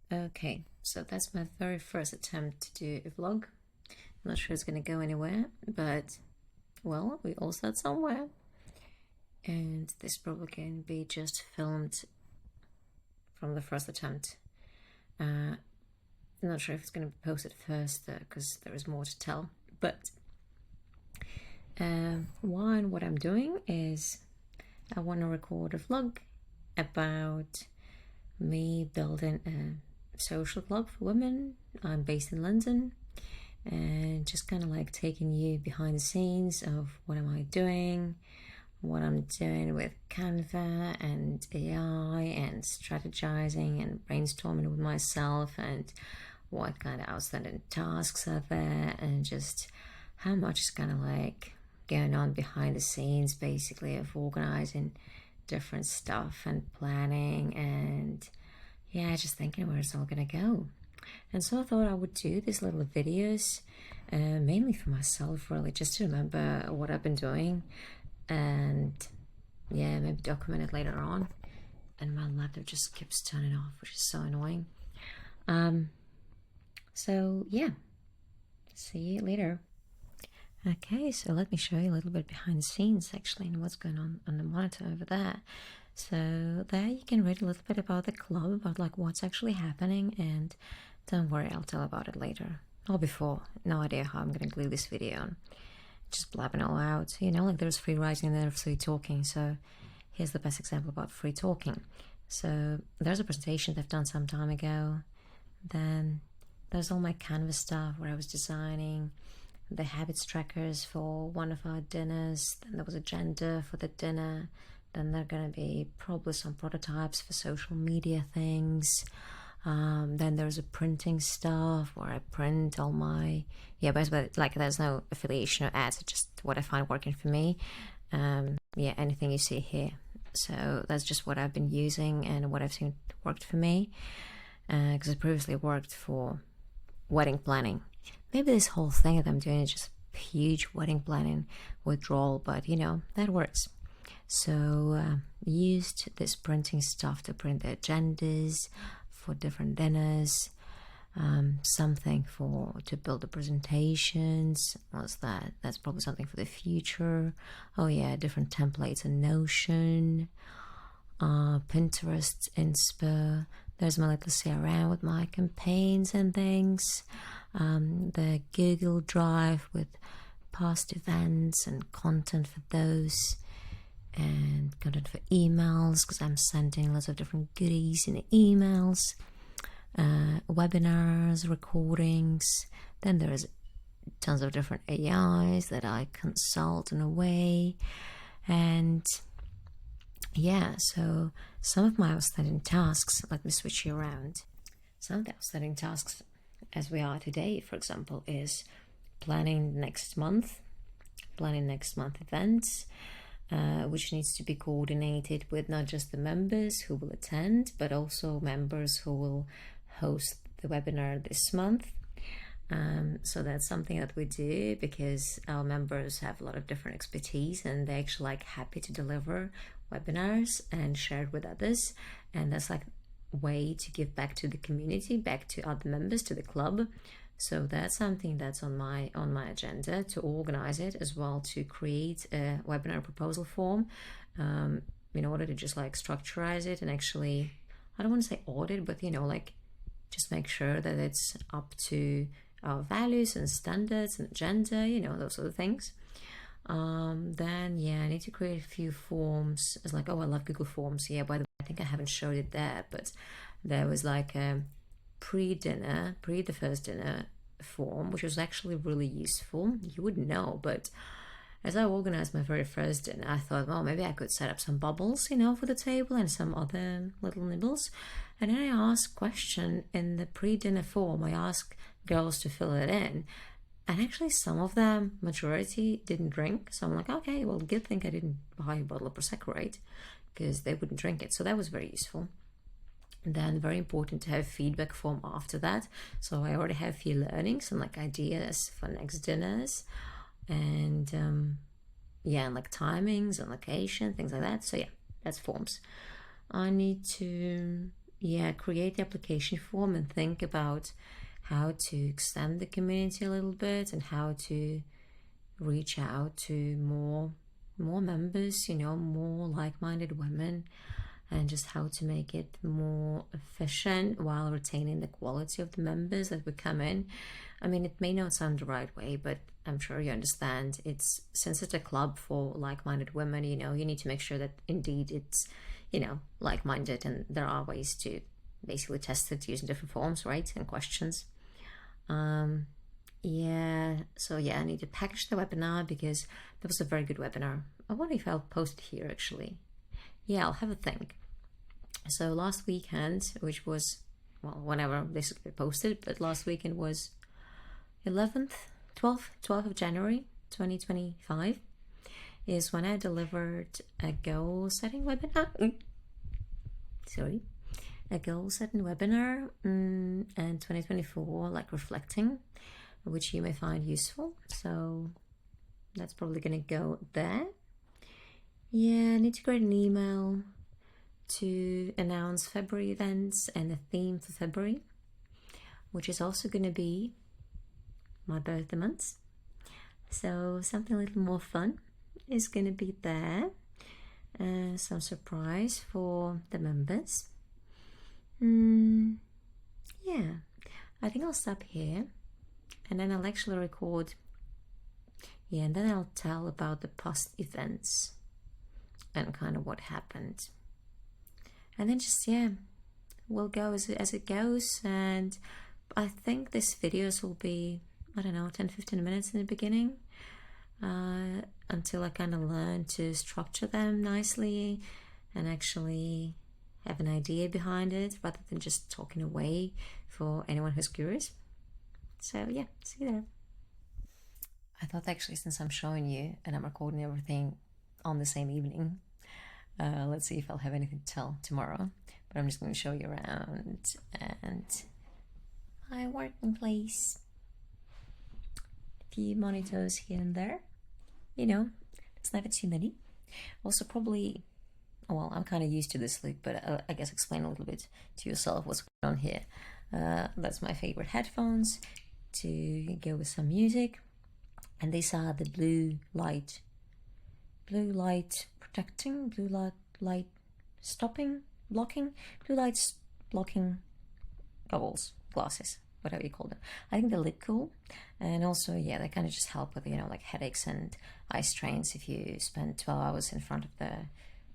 Okay, so that's my very first attempt to do a vlog. I'm not sure it's gonna go anywhere, but well, we all start somewhere. And this probably can be just filmed from the first attempt. I'm not sure if it's gonna be posted first because there is more to tell. But what I'm doing is I want to record a vlog about me building a social club for women. I'm based in London, and just kind of like taking you behind the scenes of what am I doing, what I'm doing with Canva and AI and strategizing and brainstorming with myself, and what kind of outstanding tasks are there, and just how much is kind of like going on behind the scenes basically of organizing different stuff and planning, and yeah, just thinking where it's all gonna go. And so I thought I would do these little videos, mainly for myself, really, just to remember what I've been doing, and yeah, maybe document it later on. And my laptop just keeps turning off, which is so annoying. So yeah, see you later. Okay, so let me show you a little bit behind the scenes actually, and what's going on the monitor over there. So there you can read a little bit about the club, about like what's actually happening, and don't worry, I'll tell about it later or before. No idea how I'm gonna glue this video on. Just blabbing all out, you know, like there's free writing and there's free talking. So here's the best example about free talking. So there's a presentation that I've done some time ago. Then there's all my canvas stuff where I was designing the habits trackers for one of our dinners. Then there was agenda for the dinner. Then there are going to be probably some prototypes for social media things. Then there's a printing stuff where I print all my, yeah, basically like there's no affiliation or ads, it's just what I find working for me. Yeah, anything you see here. So that's just what I've been using and what I've seen worked for me, because it previously worked for wedding planning. Maybe this whole thing that I'm doing is just huge wedding planning withdrawal, but you know, that works. So used this printing stuff to print the agendas for different dinners, something to build the presentations. What's that? That's probably something for the future. Oh yeah, different templates in Notion, Pinterest, Inspo. There's my little CRM with my campaigns and things. The Google Drive with past events and content for those, and content for emails because I'm sending lots of different goodies in the emails, webinars, recordings. Then there's tons of different AIs that I consult in a way, and yeah, so some of my outstanding tasks, let me switch you around. Some of the outstanding tasks as we are today, for example, is planning next month events, which needs to be coordinated with not just the members who will attend, but also members who will host the webinar this month. So that's something that we do because our members have a lot of different expertise and they're actually like happy to deliver webinars and share it with others. And that's like a way to give back to the community, back to other members, to the club. So that's something that's on my agenda, to organize it, as well to create a webinar proposal form in order to just like structurize it and actually, I don't want to say audit, but you know, like just make sure that it's up to our values and standards and agenda, you know, those sort of things. Then yeah, I need to create a few forms. It's like, oh, I love Google Forms. Yeah, by the way, I think I haven't showed it there, but there was like a the first dinner form, which was actually really useful. You wouldn't know, but as I organized my very first dinner, I thought, well, maybe I could set up some bubbles, you know, for the table and some other little nibbles. And then I asked question in the pre-dinner form. I asked girls to fill it in, and actually some of them, majority, didn't drink. So I'm like, okay, well, good thing I didn't buy a bottle of Prosecco, right? Because they wouldn't drink it. So that was very useful. And then very important to have feedback form after that. So I already have a few learnings and like ideas for next dinners, and yeah, and like timings and location, things like that. So yeah, that's forms. I need to yeah, create the application form and think about how to extend the community a little bit and how to reach out to more members, more like-minded women, and just how to make it more efficient while retaining the quality of the members that would come in. I mean, it may not sound the right way, but I'm sure you understand. Since it's a club for like-minded women, you need to make sure that indeed it's, like-minded, and there are ways to basically test it using different forms, right, and questions. Yeah, so yeah, I need to package the webinar because that was a very good webinar. I wonder if I'll post it here actually. Yeah, I'll have a think. So last weekend, which was, well, whenever this is posted, but last weekend was 12th of January 2025 is when I delivered a goal setting webinar. A goal setting webinar, and 2024, like reflecting, which you may find useful. So that's probably gonna go there. Yeah, I need to create an email to announce February events and the theme for February, which is also gonna be my birthday month. So something a little more fun is gonna be there. Some surprise for the members. Yeah, I think I'll stop here, and then I'll actually record. Yeah, and then I'll tell about the past events and kind of what happened, and then just, yeah, we'll go as it goes. And I think these videos will be, I don't know, 10-15 minutes in the beginning, until I kind of learn to structure them nicely and actually have an idea behind it, rather than just talking away for anyone who's curious. So yeah, see you there. I thought actually, since I'm showing you and I'm recording everything on the same evening, let's see if I'll have anything to tell tomorrow. But I'm just going to show you around and my working place. A few monitors here and there. It's never too many. Also, probably, well, I'm kind of used to this look, but I guess explain a little bit to yourself what's going on here. That's my favorite headphones to go with some music, and these are the blue light protecting, blue light stopping, blocking, blue light blocking goggles, glasses, whatever you call them. I think they look cool, and also, yeah, they kind of just help with, like headaches and eye strains if you spend 12 hours in front of the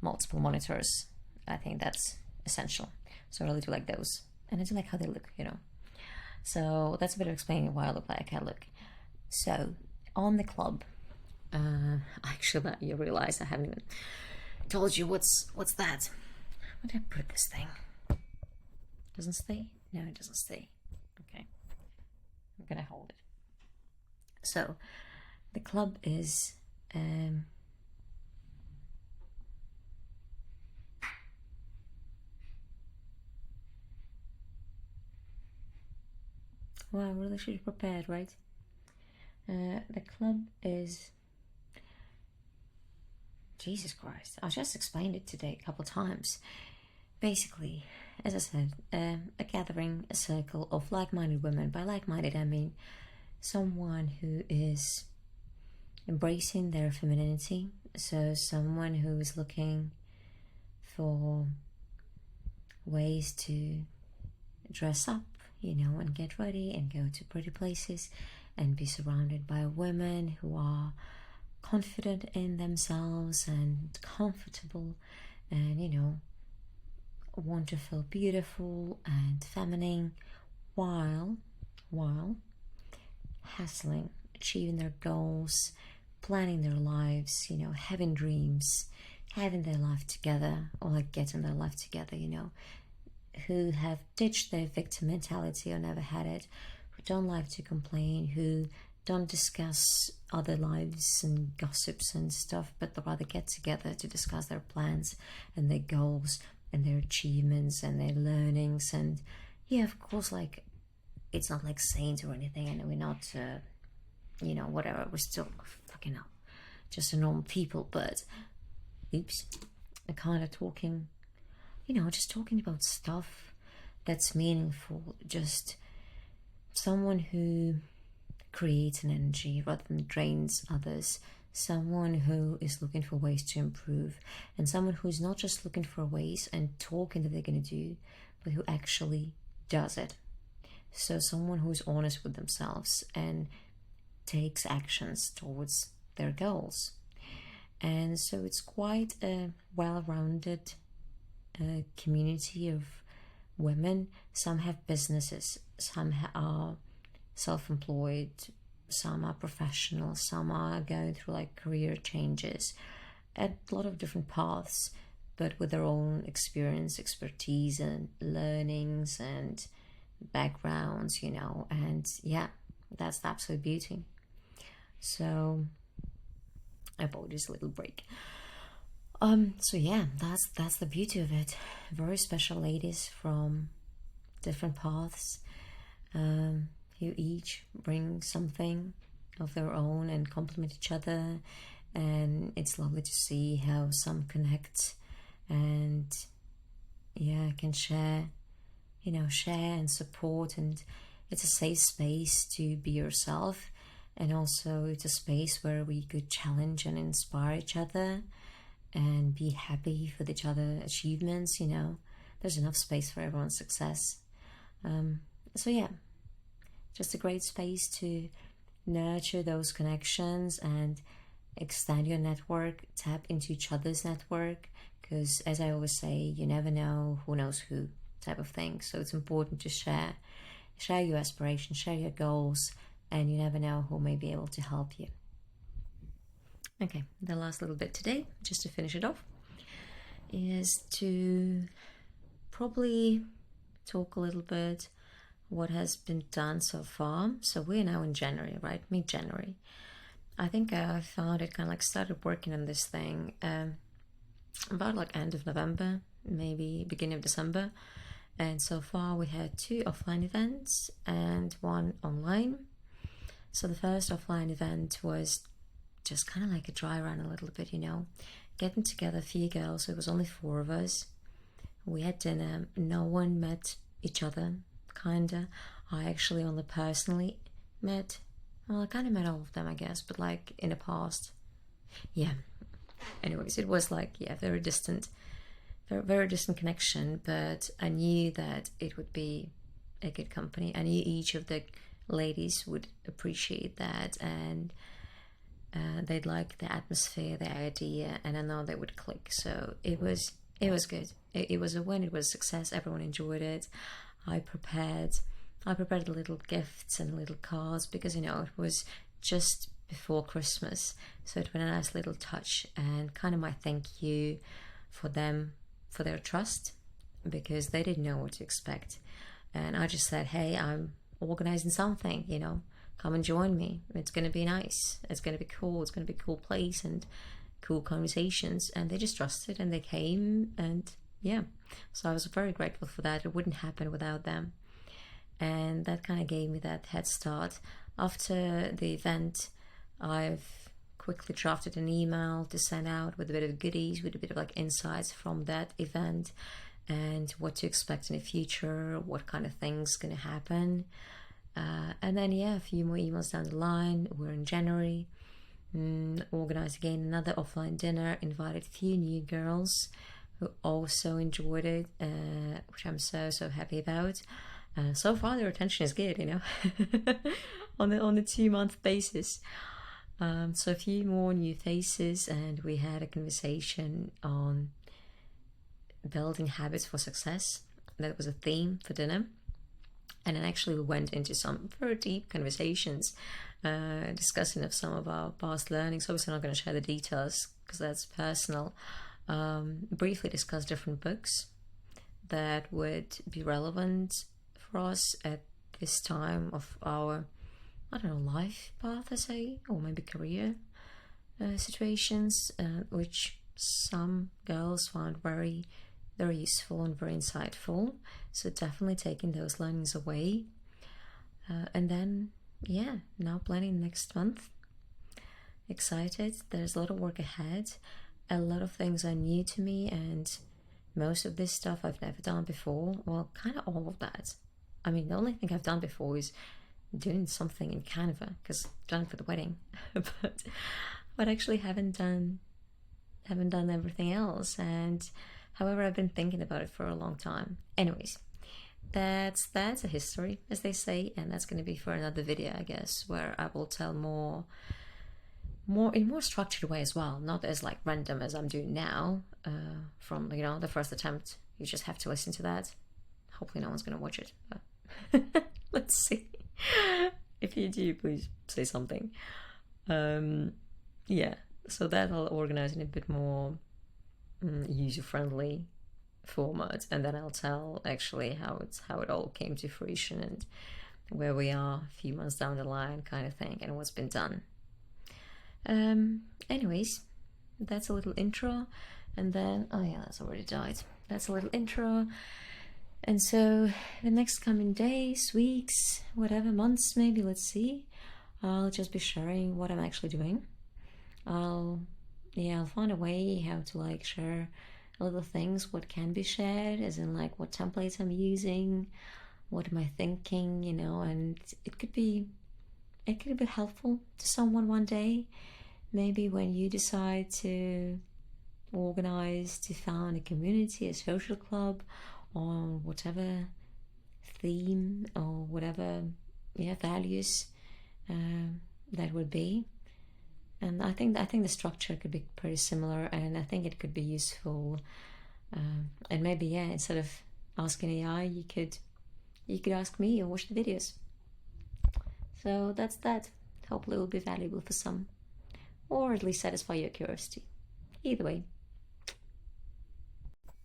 multiple monitors. I think that's essential. So I really do like those, and I do like how they look, So that's a bit of explaining why I look like I look. So on the club, actually, you realize I haven't even told you what's that. Where did I put this thing? Doesn't stay? No, it doesn't stay. Okay, I'm gonna hold it. So the club is well, I really should have prepared, right? The club is, Jesus Christ, I just explained it today a couple times. Basically, as I said, a gathering, a circle of like-minded women. By like-minded, I mean someone who is embracing their femininity. So someone who is looking for ways to dress up, and get ready and go to pretty places and be surrounded by women who are confident in themselves and comfortable and, want to feel beautiful and feminine while hustling, achieving their goals, planning their lives, having dreams, having their life together, or like getting their life together, who have ditched their victim mentality or never had it, who don't like to complain, who don't discuss other lives and gossips and stuff, but rather get together to discuss their plans and their goals and their achievements and their learnings. And yeah, of course, like, it's not like saints or anything, and we're not whatever, we're still fucking up, just a normal people. But oops, I'm kind of talking just talking about stuff that's meaningful, just someone who creates an energy rather than drains others, someone who is looking for ways to improve, and someone who's not just looking for ways and talking that they're going to do, but who actually does it. So someone who's honest with themselves and takes actions towards their goals. And so it's quite a well-rounded community of women. Some have businesses, some are self-employed, some are professional, some are going through like career changes, a lot of different paths, but with their own experience, expertise, and learnings and backgrounds, and yeah, that's the absolute beauty. So apologies, a little break. So yeah, that's the beauty of it. Very special ladies from different paths, who each bring something of their own and complement each other, and it's lovely to see how some connect and can share and support, and it's a safe space to be yourself, and also it's a space where we could challenge and inspire each other and be happy with each other's achievements. There's enough space for everyone's success. So yeah, just a great space to nurture those connections and extend your network, tap into each other's network, because as I always say, you never know who knows who type of thing. So it's important to share your aspirations, share your goals, and you never know who may be able to help you. Okay, the last little bit today, just to finish it off, is to probably talk a little bit what has been done so far. So we're now in January, right? Mid-January. I think I found it kind of like started working on this thing about like end of November, maybe beginning of December. And so far we had 2 offline events and 1 online. So the first offline event was just kind of like a dry run a little bit, getting together a few girls. It was only 4 of us. We had dinner. No one met each other, kinda. I actually only personally met, well, I kind of met all of them, I guess, but like in the past. Yeah. Anyways, it was like, very distant, very distant connection, but I knew that it would be a good company. I knew each of the ladies would appreciate that, and they'd like the atmosphere, the idea, and I know they would click. So it was good. It was a win. It was a success. Everyone enjoyed it. I prepared little gifts and little cards because it was just before Christmas, so it was a nice little touch and kind of my thank you for them, for their trust, because they didn't know what to expect. And I just said, hey, I'm organizing something, come and join me. It's going to be nice. It's going to be cool. It's going to be a cool place and cool conversations. And they just trusted and they came, and yeah. So I was very grateful for that. It wouldn't happen without them. And that kind of gave me that head start. After the event, I've quickly drafted an email to send out with a bit of goodies, with a bit of like insights from that event and what to expect in the future, what kind of things going to happen. And then, a few more emails down the line. We're in January. Organized again another offline dinner, invited a few new girls who also enjoyed it, which I'm so happy about. So far, their retention is good, on the 2-month basis. So a few more new faces, and we had a conversation on building habits for success. That was a theme for dinner. And then actually we went into some very deep conversations, discussing of some of our past learnings. Obviously I'm not going to share the details because that's personal. Briefly discuss different books that would be relevant for us at this time of our, life path, I say, or maybe career situations, which some girls found very, very useful and very insightful. So definitely taking those learnings away. And then, now planning next month. Excited. There's a lot of work ahead. A lot of things are new to me and most of this stuff I've never done before. Well, kind of all of that. I mean, the only thing I've done before is doing something in Canva, because I've done it for the wedding, but actually haven't done everything else. And however, I've been thinking about it for a long time. Anyways, that's a history, as they say, and that's going to be for another video, I guess, where I will tell more in more structured way as well, not as like random as I'm doing now, from, you know, the first attempt. You just have to listen to that. Hopefully no one's gonna watch it, but let's see. If you do, please say something. Yeah, so that I'll organize in a bit more user-friendly format, and then I'll tell actually how it all came to fruition and where we are a few months down the line, kind of thing, and what's been done. Anyways, that's a little intro, and then, oh yeah, that's already died. That's a little intro, and so the next coming days, weeks, whatever, months maybe, let's see, I'll just be sharing what I'm actually doing. I'll find a way how to like share little things, what can be shared, as in like what templates I'm using, what am I thinking, you know, and it could be helpful to someone one day. Maybe when you decide to organize, to found a community, a social club, or whatever theme or whatever values that would be. And I think the structure could be pretty similar, and I think it could be useful. And maybe instead of asking AI, you could ask me or watch the videos. So that's that. Hopefully it will be valuable for some, or at least satisfy your curiosity. Either way,